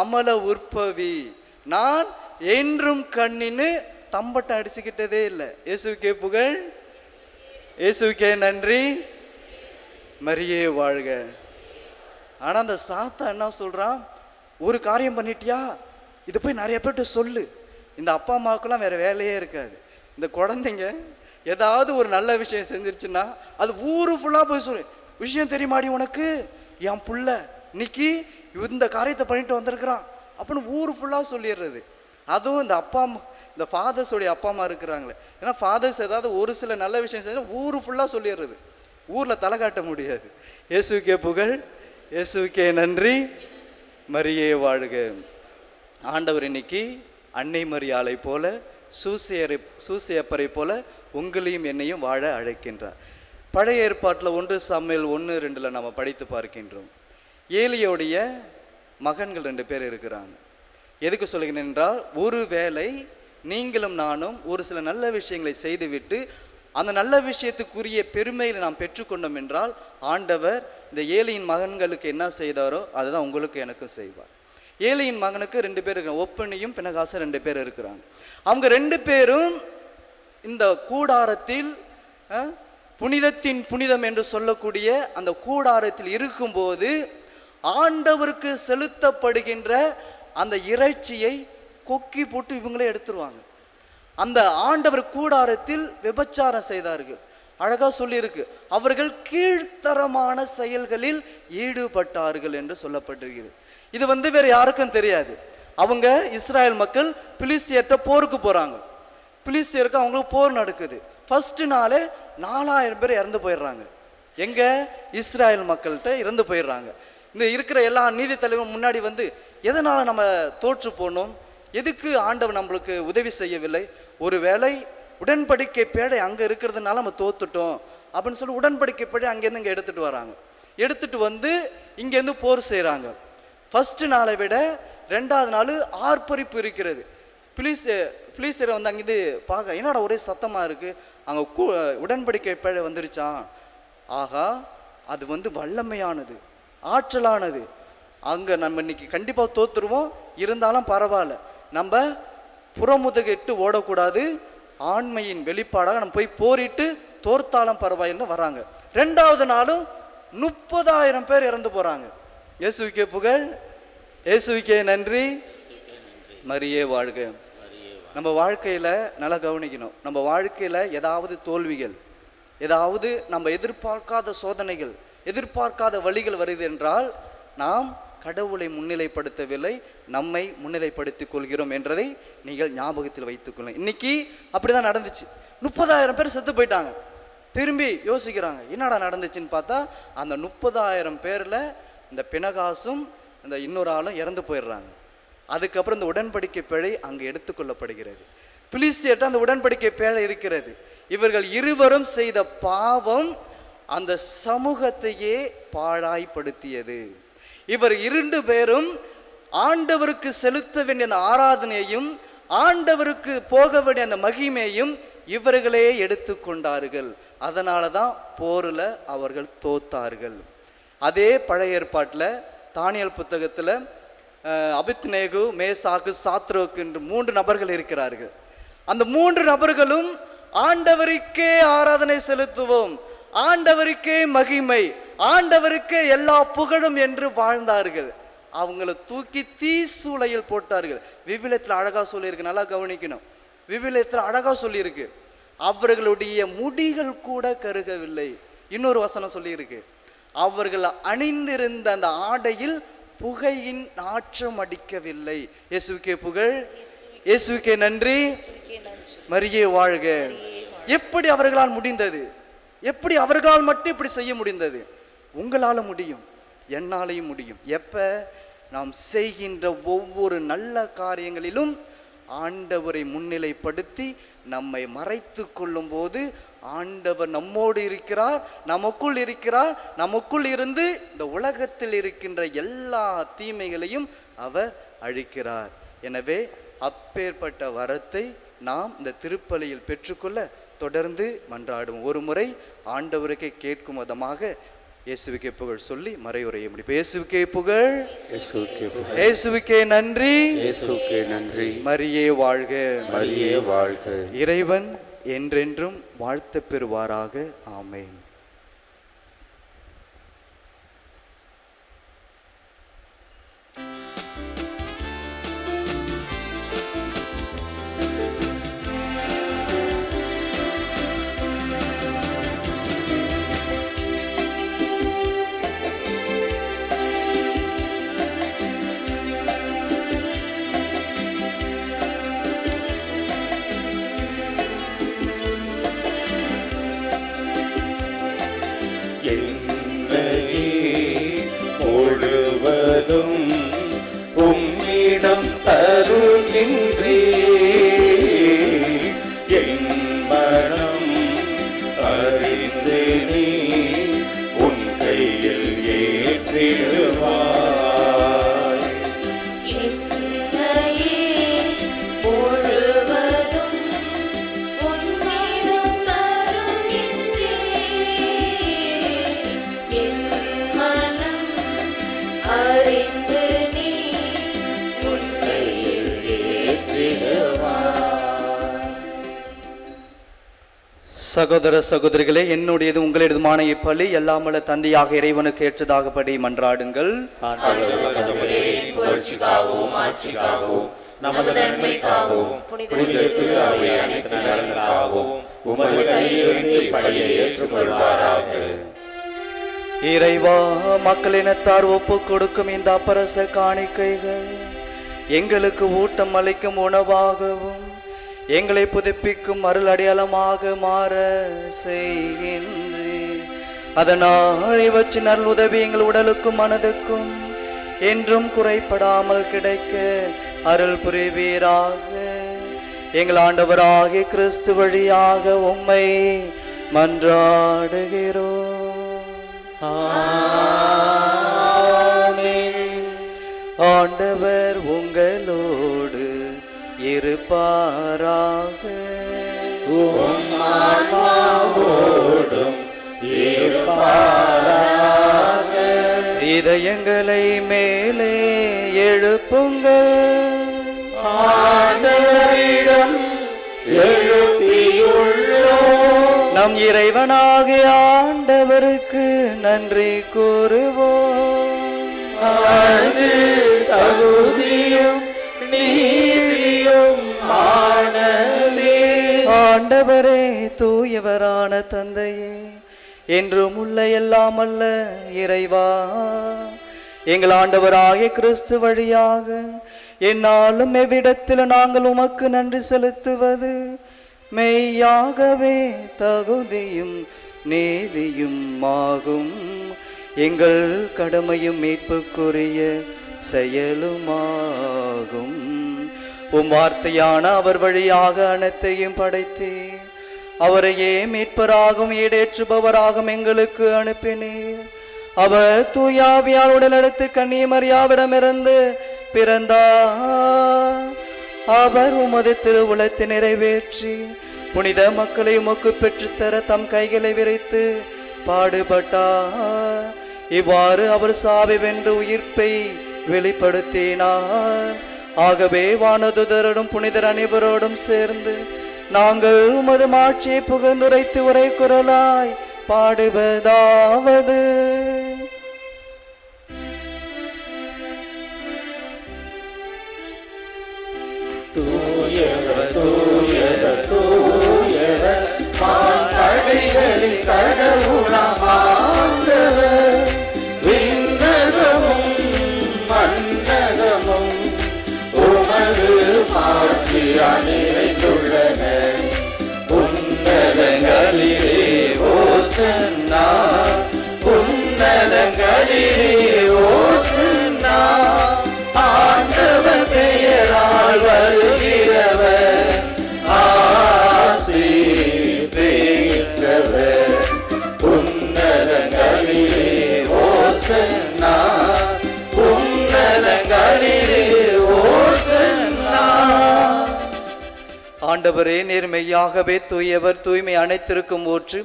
அமல உற்பவி, நான் என்றும் கண்ணின்னு தம்பட்டம் அடிச்சுக்கிட்டதே இல்லை. இயேசுக்கே புகழ், இயேசுக்கே நன்றி, மரியே வாழ்க. ஆனா அந்த சாத்தா என்ன சொல்றான்? ஒரு காரியம் பண்ணிட்டியா, இது போய் நிறைய பேர்கிட்ட சொல்லு. இந்த அப்பா அம்மாவுக்கெல்லாம் வேற வேலையே இருக்காது. இந்த குழந்தைங்க ஏதாவது ஒரு நல்ல விஷயம் செஞ்சிருச்சுன்னா அது ஊரு ஃபுல்லா போய் சொல்லு. விஷயம் தெரியுமாடி உனக்கு, என் புள்ள இன்னைக்கு இந்த காரியத்தை பண்ணிட்டு வந்திருக்கிறான் அப்படின்னு ஊரு ஃபுல்லா சொல்லிடுறது. அதுவும் இந்த அப்பா இந்த ஃபாதர்ஸோடைய அப்பா அம்மா இருக்கிறாங்களே, ஏன்னா ஃபாதர்ஸ் ஏதாவது ஒரு சில நல்ல விஷயம் செஞ்சால் ஊர் ஃபுல்லாக சொல்லிடுறது, ஊரில் தலை காட்ட முடியாது. இயேசுக்கே புகழ், இயேசுக்கே நன்றி, மரியே வாழ்க. ஆண்டவர் இன்னைக்கு அன்னை மரியாளை போல சூசையப்பரை போல உங்களையும் என்னையும் வாழ அழைக்கின்றார். பழைய ஏற்பாட்டில் 1 சாமுவேல் 1:2 நம்ம படித்து பார்க்கின்றோம். ஏலியோடைய மகன்கள் 2 பேர் இருக்கிறாங்க. எதுக்கு சொல்லுகிறேன் என்றால், ஒரு வேளை நீங்களும் நானும் ஒரு சில நல்ல விஷயங்களை செய்துவிட்டு அந்த நல்ல விஷயத்துக்குரிய பெருமையை நாம் பெற்றுக்கொண்டோம் என்றால், ஆண்டவர் இந்த ஏலியின் மகன்களுக்கு என்ன செய்தாரோ அதுதான் உங்களுக்கு எனக்கும் செய்வார். ஏலியின் மகனுக்கு 2 பேர் இருக்கிறாங்க, ஒப்பனியும் பினகாசம் 2 பேர் இருக்கிறாங்க. அவங்க 2 பேரும் இந்த கூடாரத்தில் புனிதத்தின் புனிதம் என்று சொல்லக்கூடிய அந்த கூடாரத்தில் இருக்கும்போது ஆண்டவருக்கு செலுத்தப்படுகின்ற அந்த இறைச்சியை கொக்கி போட்டு இவங்களே எடுத்துருவாங்க. அந்த ஆண்டவர் கூடாரத்தில் விபச்சாரம் செய்தார்கள். அழகா சொல்லியிருக்கு, அவர்கள் கீழ்த்தரமான செயல்களில் ஈடுபட்டார்கள் என்று சொல்லப்பட்டிருக்கிறது. இது வேற யாருக்கும் தெரியாது. அவங்க இஸ்ராயல் மக்கள் பிலிஸ்தியர்கிட்ட போருக்கு போறாங்க. பிலிஸ்தியருக்கு அவங்களுக்கு போர் நடக்குது. ஃபர்ஸ்ட் நாளே 4000 பேர் இறந்து போயிடுறாங்க. எங்க? இஸ்ராயல் மக்கள்கிட்ட இறந்து போயிடுறாங்க. இந்த இருக்கிற எல்லா நீதி தலைவரும் முன்னாடி எதனால நம்ம தோற்று போனோம், எதுக்கு ஆண்டவர் நம்மளுக்கு உதவி செய்யவில்லை, ஒருவேளை உடன்படிக்கை பேடை அங்க இருக்கிறதுனால நம்ம தோத்துட்டோம் அப்படின்னு சொல்லி உடன்படிக்கை பேடை அங்கேருந்து இங்கே எடுத்துட்டு வராங்க. எடுத்துட்டு இங்கேருந்து போர் செய்கிறாங்க. ஃபர்ஸ்ட் நாளை விட 2வது நாள் ஆர்ப்பரிப்பு இருக்கிறது. பிலிஸ்தியரை அங்கேருந்து பார்க்க, என்னடா ஒரே சத்தமா இருக்கு, அங்க உடன்படிக்கை பேடை வந்துருச்சான். ஆகா, அது வல்லமையானது, ஆற்றலானது. அங்க நம்ம இன்னைக்கு கண்டிப்பா தோத்துருவோம், இருந்தாலும் பரவாயில்ல, நம்ம புறமுதுகிட்டு ஓடக்கூடாது, ஆண்மையின் வெளிப்பாடாக நம்ம போய் போரிட்டு தோர்த்தாலும் பரவாயில்லைன்னு வராங்க. 2வது நாளும் 30,000 பேர் இறந்து போறாங்க. இயேசுவுக்கே புகழ், இயேசுவுக்கே நன்றி, மரியே வாழ்க. நம்ம வாழ்க்கையில நல்லா கவனிக்கணும். நம்ம வாழ்க்கையில ஏதாவது தோல்விகள், ஏதாவது நம்ம எதிர்பார்க்காத சோதனைகள், எதிர்பார்க்காத வழிகள் வருது என்றால் நாம் கடவுளை முன்னிலைப்படுத்தவில்லை, நம்மை முன்னிலைப்படுத்திக் கொள்கிறோம் என்றதை நீங்கள் ஞாபகத்தில் வைத்துக் கொள்ளுங்கள். இன்னைக்கு அப்படிதான் நடந்துச்சு. 30,000 பேர் செத்து போயிட்டாங்க. திரும்பி யோசிக்கிறாங்க, என்னடா நடந்துச்சுன்னு பார்த்தா அந்த 30,000 பேர்ல இந்த பினகாசும் இந்த இன்னொரு ஆளும் இறந்து போயிடுறாங்க. அதுக்கப்புறம் இந்த உடன்படிக்கை பேழை அங்கு எடுத்துக்கொள்ளப்படுகிறது. பிலிஸ்தியர்ட்ட அந்த உடன்படிக்கை பேழை இருக்கிறது. இவர்கள் இருவரும் செய்த பாவம் அந்த சமூகத்தையே பாழாய்ப்படுத்தியது. இவர் 2 பேரும் ஆண்டவருக்கு செலுத்த வேண்டிய அந்த ஆராதனையையும் ஆண்டவருக்கு போக வேண்டிய அந்த மகிமையையும் இவர்களே எடுத்துக்கொண்டார்கள். அதனால தான் போரில் அவர்கள் தோத்தார்கள். அதே பழைய ஏற்பாட்டில் தானியல் புத்தகத்தில் அபித்நேகு, மேசாக்கு, சாத்ரோக்கு என்று 3 நபர்கள் இருக்கிறார்கள். அந்த 3 நபர்களும் ஆண்டவருக்கே ஆராதனை செலுத்துவோம், ஆண்டவருக்கே மகிமை, ஆண்டவருக்கே எல்லா புகழும் என்று வாழ்ந்தார்கள். அவங்களை தூக்கி தீசூளையில் போட்டார்கள். விவிலியத்தில் அழகா சொல்லியிருக்கு, நல்லா கவனிக்கணும். விவிலியத்தில் அழகா சொல்லியிருக்கு, அவர்களுடைய முடிகள் கூட கருகவில்லை. இன்னொரு வசனம் சொல்லியிருக்கு, அவர்கள் அணிந்திருந்த அந்த ஆடையில் புகையின் நாற்றம் அடிக்கவில்லை. இயேசுவுக்கே புகழ், இயேசுவுக்கே நன்றி, மரியே வாழ்க. எப்படி அவர்களால் முடிந்தது? எப்படி அவர்களால் மட்டும் இப்படி செய்ய முடிந்தது? உங்களால முடியும், என்னாலையும் முடியும். எப்ப நாம் செய்கின்ற ஒவ்வொரு நல்ல காரியங்களிலும் ஆண்டவரை முன்னிலைப்படுத்தி நம்மை மறைத்து கொள்ளும் போது ஆண்டவர் நம்மோடு இருக்கிறார், நமக்குள் இருக்கிறார். நமக்குள் இருந்து இந்த உலகத்தில் இருக்கின்ற எல்லா தீமைகளையும் அவர் அழிக்கிறார். எனவே அப்பேற்பட்ட வரத்தை நாம் இந்த திருப்பலியில் பெற்றுக்கொள்ள தொடர்ந்து மன்றாடுவோம். ஒரு முறை ஆண்டவருக்கே கேட்கும் விதமாக இயேசுவுக்கே புகழ் சொல்லி மறையுரையை முடிப்போம். இயேசுவுக்கே புகழ், இயேசுவுக்கே நன்றி, இயேசுவுக்கே நன்றி, மரியே வாழ்க, மரியே வாழ்க. இறைவன் என்றென்றும் வாழ்த்து பெறுவாராக. ஆமென். ஏற்றிடுவாய். என்னையே முழுவதும் உன்னிடம் தருகின்றேன். என் மனம் அறிந்து நீ உன் கையில் ஏற்றிடுவாய். சகோதர சகோதரிகளே, என்னுடையது உங்களுடையதுமான இப்பலி எல்லாம் வல்ல தந்தையாக இறைவனுக்கு ஏற்றதாகபடி மன்றாடுங்கள். ஆண்டவர் தம்முடைய புகழ்ச்சிக்காகவும் ஆட்சிக்காகவும் நமது நன்மைக்காகவும் புனித திரு அவை அனைத்து நலனுக்காகவும் உமது கையிலிருந்து இப்பலியை ஏற்றுக்கொள்வாராக. இறைவா, மக்களினத்தார் ஒப்பு கொடுக்கும் இந்த அப்பரச காணிக்கைகள் எங்களுக்கு ஊட்டம் அளிக்கும் உணவாகவும் எங்களை புதுப்பிக்கும் அருள் அடையாளமாக மாற செய்கின்றேன். அதனால் இவற்றின் அருள் உதவி எங்கள் உடலுக்கும் மனதுக்கும் என்றும் குறைபடாமல் கிடைக்க அருள் புரிவீராக. எங்கள் ஆண்டவராகிய கிறிஸ்து வழியாக உம்மை மன்றாடுகிறோம். ஆண்டவர் உங்களோடு இருப்பாராக. இதயங்களை மேலே எழுப்புங்கள். ஆண்டவரிடம் எழுப்பியுள்ளோம். நம் இறைவனாகிய ஆண்டவருக்கு நன்றி கூறுவோம். அது தகுதியும் நீதியும் ஆனதே. ஆண்டவரே, தூயவரான தந்தையே, என்றும் உள்ள எல்லாம் அல்ல இறைவா, எங்கள் ஆண்டவராகிய கிறிஸ்து வழியாக என்னாலும் எவ்விடத்தில் நாங்கள் உமக்கு நன்றி செலுத்துவது மெய்யாகவே தகுதியும் நீதியும் ஆகும். எங்கள் கடமையும் மீட்புக்குரிய செயலுமாகும். உம் வார்த்தையான அவர் வழியாக அனைத்தையும் படைத்து அவரையே மீட்பராகவும் ஈடேற்றுபவராகவும் எங்களுக்கு அனுப்பினீர். அவர் தூயாவியால் உடலெடுத்து கன்னிமரியாவிடமிருந்து பிறந்தார். அவர் உமது திருவுளத்தை நிறைவேற்றி புனித மக்களை உமக்கு பெற்றுத்தர தம் கைகளை விரித்து பாடுபட்டார். இவ்வாறு அவர் சாவை வென்று உயிர்ப்பை வெளிப்படுத்தினார். ஆகவே வானதுதரோடும் புனிதர் அனைவரோடும் சேர்ந்து நாங்கள் உமது மாட்சியை புகழ்ந்துரைத்து உரை குரலாய் பாடுவதாவது: தூயவர் தூயவர் தூயவர் வான்படைகளின் கடவுளாம் ஆண்டவர். விண்ணகமும் மண்ணகமும் உமது மாட்சியால் நிறைந்துள்ளன. உன்னதங்களிலே ஓசன்னா, உன்னதங்களிலே ஓசன்னா. ஆண்டவர் பெயரால் வருகிறவர் ஆசி பெற்றவர். உன்னதங்களிலே ஓசன்னா, உன்னதங்களிலே ஓசன்னா. ஆண்டவரே, நேர்மையாகவே தூயவர், தூய்மை அனைத்திற்கும் ஊற்று.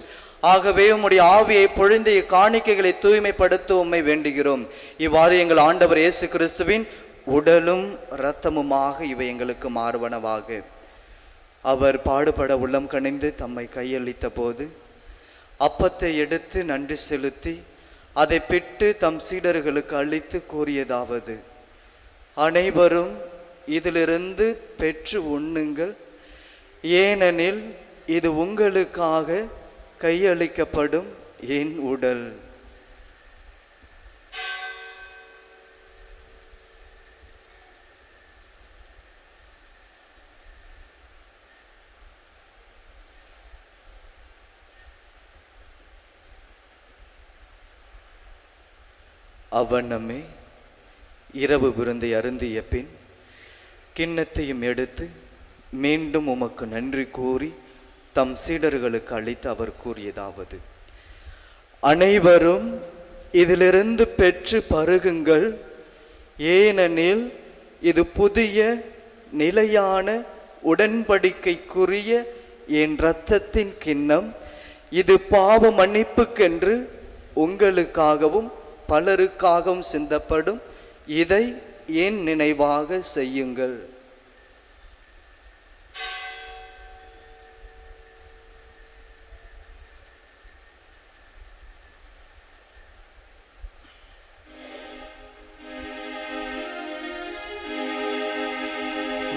ஆகவே உம்முடைய ஆவியை பொழிந்து இக்காணிக்கைகளை தூய்மைப்படுத்த உம்மை வேண்டுகிறோம். இவ்வாறு எங்கள் ஆண்டவர் இயேசு கிறிஸ்துவின் உடலும் இரத்தமுமாக இவை எங்களுக்கு மாறுவனவாக. அவர் பாடுபட உள்ளம் கனிந்து தம்மை கையளித்த போது அப்பத்தை எடுத்து நன்றி செலுத்தி அதை பிட்டு தம் சீடர்களுக்கு அளித்து கூறியதாவது: அனைவரும் இதிலிருந்து பெற்று உண்ணுங்கள், ஏனெனில் இது உங்களுக்காக கையளிக்கப்படும் என் உடல். அவ்வண்ணமே இரவு விருந்தை அருந்திய பின் கிண்ணத்தையும் எடுத்து மீண்டும் உமக்கு நன்றி கூறி தம் சீடர்களுக்கு அளித்து அவர் கூறியதாவது: அனைவரும் இதிலிருந்து பெற்று பருகுங்கள், ஏனெனில் இது புதிய நிலையான உடன்படிக்கைக்குரிய என் இரத்தத்தின் கிண்ணம். இது பாவ மன்னிப்புக்கென்று உங்களுக்காகவும் பலருக்காகவும் சிந்தப்படும். இதை என் நினைவாக செய்யுங்கள்.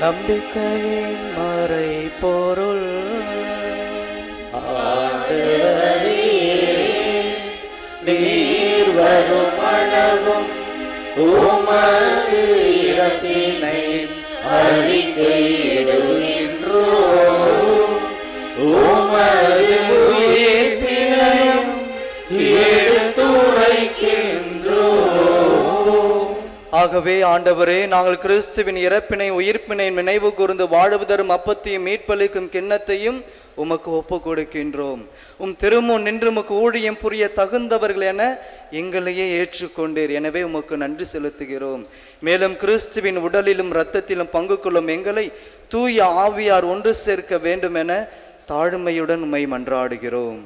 நம்பிக்கையின் மறை பொருள் நீர் வரும் அளவும் உமது இறப்பினை அறிக்கையிடுகின்றோ, உமது உயிர்ப்பினையும் எடுத்துரைக்கின்றோ. ஆகவே ஆண்டவரே, நாங்கள் கிறிஸ்துவின் இறப்பினை உயிர்ப்பினை நினைவு கூர்ந்து வாழ்வுதரும் அப்பத்தையும் மீட்பளிக்கும் கிண்ணத்தையும் உமக்கு ஒப்பு கொடுக்கின்றோம். திருமுன் நின்று உமக்கு ஊழியம் புரிய தகுந்தவர்கள் என எங்களையே ஏற்றுக்கொண்டீர். எனவே உமக்கு நன்றி செலுத்துகிறோம். மேலும் கிறிஸ்துவின் உடலிலும் இரத்தத்திலும் பங்கு கொள்ளும் எங்களை தூய ஆவியார் ஒன்று சேர்க்க வேண்டும் என தாழ்மையுடன் உம்மை மன்றாடுகிறோம்.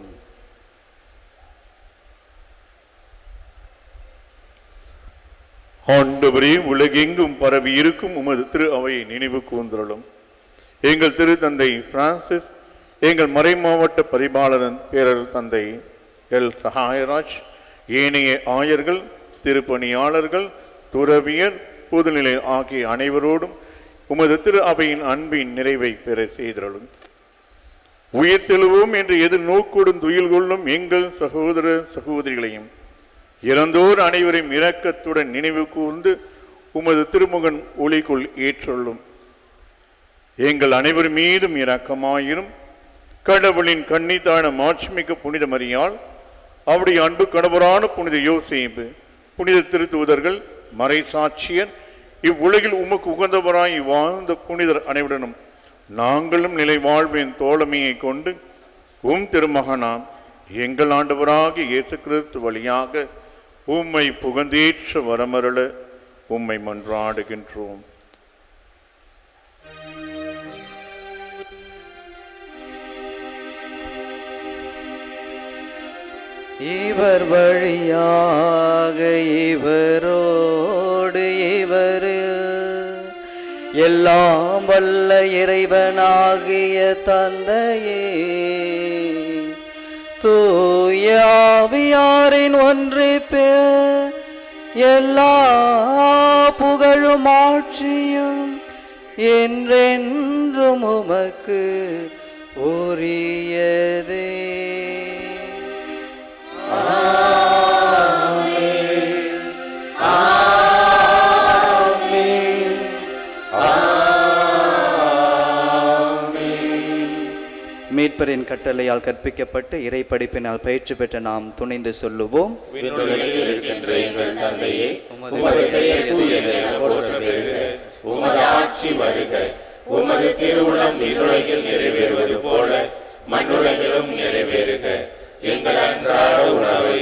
ஆண்டவரே, உலகெங்கும் பரவி இருக்கும் உமது திரு அவையை நினைவு கூர்ந்தருளும். எங்கள் திரு தந்தை பிரான்சிஸ், எங்கள் மறைமாவட்ட பரிபாலரன் பேரர் தந்தை எல் சகாயராஜ், ஏனைய ஆயர்கள், திருப்பணியாளர்கள், துறவியர், பொதுநிலை ஆகிய அனைவரோடும் உமது திரு அவையின் அன்பின் நிறைவை பெற செய்தருளும். உயிர்த்தெழுவோம் என்று எதிர்நோக்குடன் துயில் கொள்ளும் எங்கள் சகோதர சகோதரிகளையும் இறந்தோர் அனைவரையும் இரக்கத்துடன் நினைவு கூர்ந்து உமது திருமுகன் ஒளிக்குள் ஏற்றுள்ளும். எங்கள் அனைவர் மீதும் இரக்கமாயிரும். கடவுளின் கன்னிதான மாட்சிமிக்க புனித மரியாள், அவருடைய அன்பு கணவரான புனித யோசேப்பு, புனித திருத்தூதர்கள், மறை சாட்சியர், இவ்வுலகில் உமக்கு உகந்தவராய் வாழ்ந்த புனிதர் அனைவருடனும் நாங்களும் நிலை வாழ்வின் தோழமையை கொண்டு திருமகனாம் எங்கள் ஆண்டவராகிய இயேசு கிறிஸ்து வழியாக உம்மை புகழ்ந்தேற்ற வரமருள உம்மை மன்றாடுகின்றோம். இவர் வழியாக இவரோடு இவரில் எல்லாம் வல்ல இறைவனாகிய தந்தையே, தூய ஆவியாரின் ஒன்றிப்பில் எல்லா புகழும் ஆட்சியும் என்றென்றும் உமக்கு உரியதே. மீட்பரின் கட்டளையால் கற்பிக்கப்பட்டு இறை படிப்பினால் பயிற்சி பெற்ற நாம் துணிந்து சொல்லுவோம். உமது ஆட்சி வருக, உமது திருவுளம் விண்ணுலகில் நிறைவேறுவது போல மண்ணுலகிலும் நிறைவேறுக. எங்கள் அன்றாட உணவை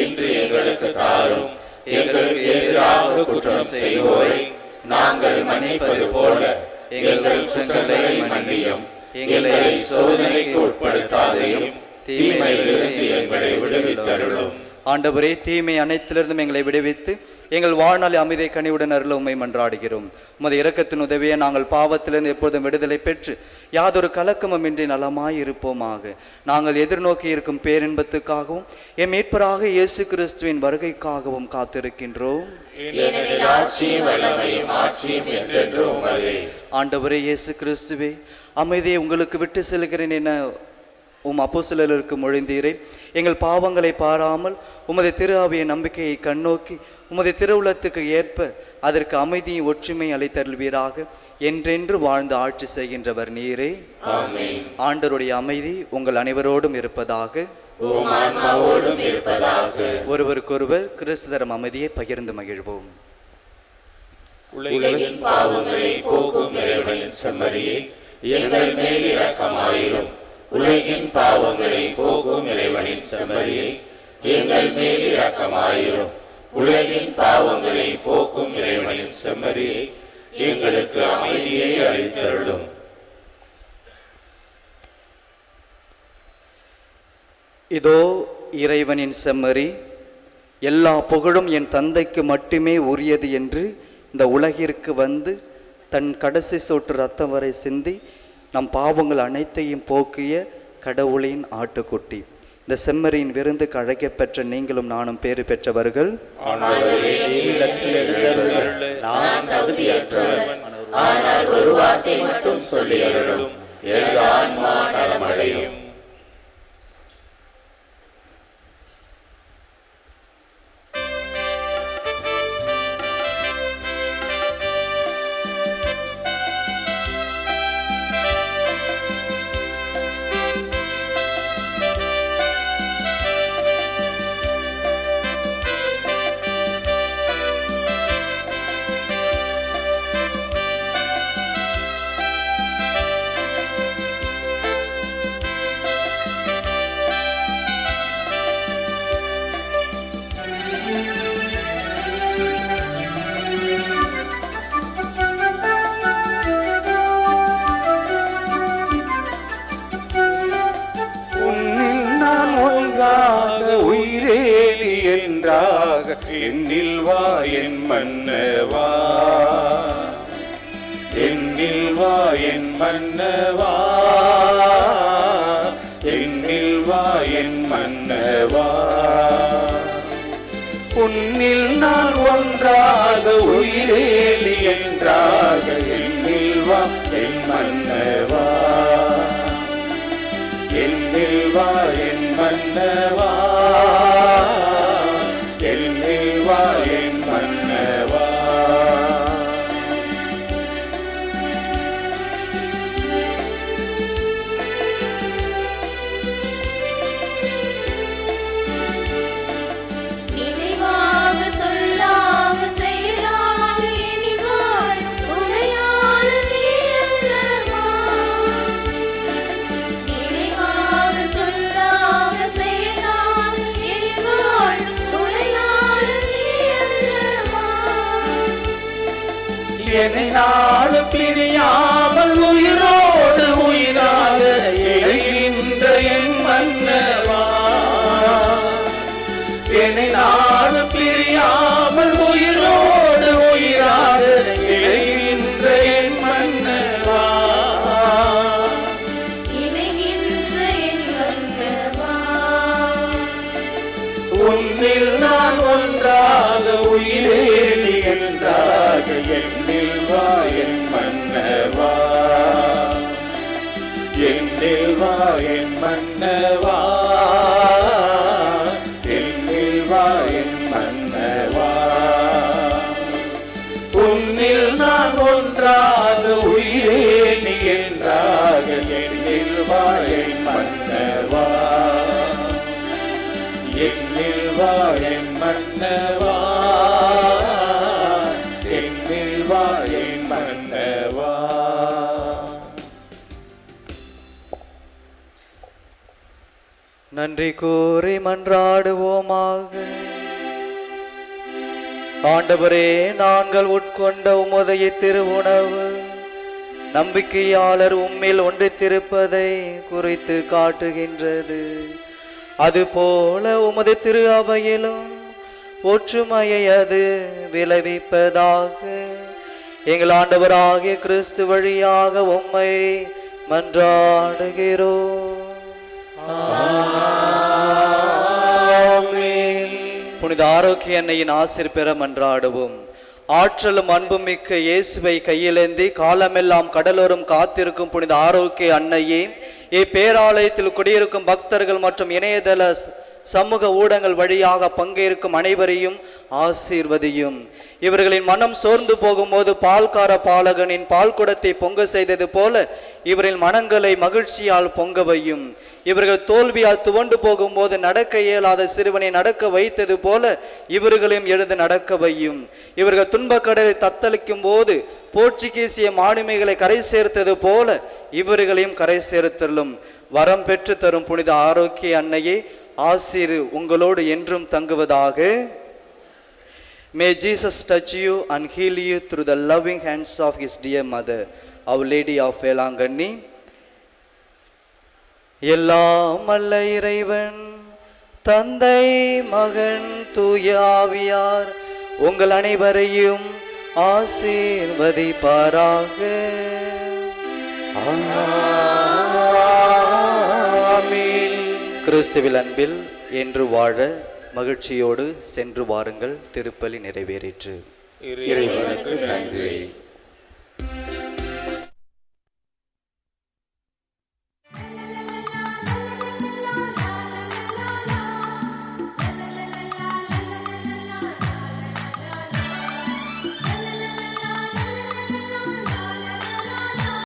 இன்று எங்களுக்கு தாரும். எங்களுக்கு எதிராக குற்றம் செய்வோரை நாங்கள் மன்னிப்பது போல எங்கள் குற்றங்களை மன்னியும். எங்களை சோதனைக்கு உட்படுத்தாதையும் தீமையிலிருந்து எங்களை விடுவித்தருளும். ஆண்டவரே, தீமை அனைத்திலிருந்தும் எங்களை விடுவித்து எங்கள் வாழ்நாளை அமைதியை கனிவுடன் அருள உம்மை மன்றாடுகிறோம். உமது இரக்கத்தின் உதவியை நாங்கள் பாவத்திலிருந்து எப்போதும் விடுதலை பெற்று யாதொரு கலக்கமும் இன்றி நலமாயிருப்போமாக. நாங்கள் எதிர்நோக்கி இருக்கும் பேரின்பத்துக்காகவும் என் மீட்பராக இயேசு கிறிஸ்துவின் வருகைக்காகவும் காத்திருக்கின்றோம். ஆண்டவரே இயேசு கிறிஸ்துவே, அமைதியை உங்களுக்கு விட்டு செல்கிறேன் என அப்போஸ்தலருக்கு மொழிந்தீரே. எங்கள் பாவங்களை பாராமல் உமது திரு ஆவிய நம்பிக்கையை கண்ணோக்கி உமது திருவுளத்துக்கு ஏற்ப அதற்கு அமைதியும் ஒற்றுமை அளித்தருள்வீராக. என்றென்று வாழ்ந்து ஆட்சி செய்கின்றவர் நீரே. ஆண்டவருடைய அமைதி உங்கள் அனைவரோடும் இருப்பதாக. ஒருவருக்கொருவர் கிறிஸ்து தரும் அமைதியை பகிர்ந்து மகிழ்வோம். உலகின் பாவங்களை போக்கும் இறைவனின் செம்மறியே, எங்கள் மேல் இரக்கமாயிரும். உலகின் பாவங்களை போக்கும் இறைவனின் செம்மறியே, எங்கள் மேல் இரக்கமாயிரும். உலகின் பாவங்களை போக்கும் இறைவனின் செம்மறியே, எங்களுக்கு அமைதியை அளித்தருளும். இதோ இறைவனின் செம்மறி, எல்லா புகழும் என் தந்தைக்கு மட்டுமே உரியது என்று இந்த உலகிற்கு வந்து தன் கடைசி சொட்டு ரத்தம் வரை சிந்தி நம் பாவங்கள் அனைத்தையும் போக்கிய கடவுளின் ஆட்டுக்குட்டி. இந்த செம்மறியின் விருந்துக்கு அழைக்கப்பெற்ற நீங்களும் நானும் பேறு பெற்றவர்கள். நான் தகுதியற்றவன், ஆனால் ஒரு வார்த்தை மட்டும் சொல்லி அருளும், எனது ஆன்மா நலமடையும். என்னில் வா என் மன்னவா, என்னில் வா என் மன்னவா, என்னில் வா என் மன்னவா. உன்னில் நான் ஒன்றாக உயிரேலி என்றாக என்னில் வா என் மன்னவா, என்னில் வா என் மன்னவா, என்னில் வா என் மன்னவா. நினைவாக சொல்லாக செயலாக இனிவாழ் துணையான நீ அல்லவா. நினைவாக சொல்லாக செயலாக இனிவாழ் துணையான நீ அல்லவா. என்னை நாடு பிரியாமல் உயிரோடு உயிராக இணைகின்ற என் மன்னவா, என்னை நாடு பிரியாமல் உயிரோடு உயிராக இணைகின்ற என் மன்னவா, இணைகின்ற என் மன்னவா. உன்னில் நான் ஒன்றாக உயிரேலி என்றாக என்னில் வா என் மன்னவா, என்னில் வா என் மன்னவா, என்னில் வா என் மன்னவா. உன்னில் நான் ஒன்றாக உயிரேலி என்றாக என்னில் வா என் மன்னவா, என்னில் வா என் மன்னவா, என்னில் வா என் மன்னவா. நன்றி கூறி மன்றாடுவோமாக. ஆண்டவரே, நாங்கள் உட்கொண்ட உமதைய திருவுணவு நம்பிக்கையாளர் உம்மில் ஒன்றித்திருப்பதை குறித்து காட்டுகின்றது. அதுபோல உமது திரு அவையிலும் ஒற்றுமையை அது விளைவிப்பதாக. எங்கள் ஆண்டவராகிய கிறிஸ்து வழியாக உம்மை மன்றாடுகிறோம். புனித ஆரோக்கிய அன்னையின் ஆசீர் பெற மன்றாடுவோம். ஆற்றலும் அன்பும் மிக்க இயேசுவை கையிலேந்தி காலமெல்லாம் கடலோரம் காத்திருக்கும் புனித ஆரோக்கிய அன்னையே, இப்பேராலயத்தில் குடியிருக்கும் பக்தர்கள் மற்றும் இணையதள சமூக ஊடகங்கள் வழியாக பங்கேற்கும் அனைவரையும் ஆசீர்வதியும். இவர்களின் மனம் சோர்ந்து போகும்போது பால்கார பாலகனின் பால் குடத்தை பொங்க செய்தது போல இவரின் மனங்களை மகிழ்ச்சியால் பொங்க வையும். இவர்கள் தோல்வியால் துவண்டு போகும்போது நடக்க இயலாத சிறுவனை நடக்க வைத்தது போல இவர்களையும் எழுந்து நடக்க வையும். இவர்கள் துன்பக்கடலை தத்தளிக்கும் போது போர்ச்சுகீசிய மாலுமிகளை கரை சேர்த்தது போல இவர்களையும் கரை சேர்த்தலும். வரம் பெற்று தரும் புனித ஆரோக்கிய அன்னையே, ஆசீர் உங்களோடு என்றும் தங்குவதாக. May Jesus touch you and heal you through the loving hands of his dear mother, Our Lady of Velanganni. எல்லாம் அல்ல இறைவன் தந்தை மகன் தூய ஆவியார் உங்கள் அனைவரையும் ஆசீர்வதிப்பாராக. ஆமென். கிறிஸ்துவில் அன்பில் என்று வாழ மகிழ்ச்சியோடு சென்று வாருங்கள். திருப்பலி நிறைவேறிற்று. இறைவனுக்கு நன்றி.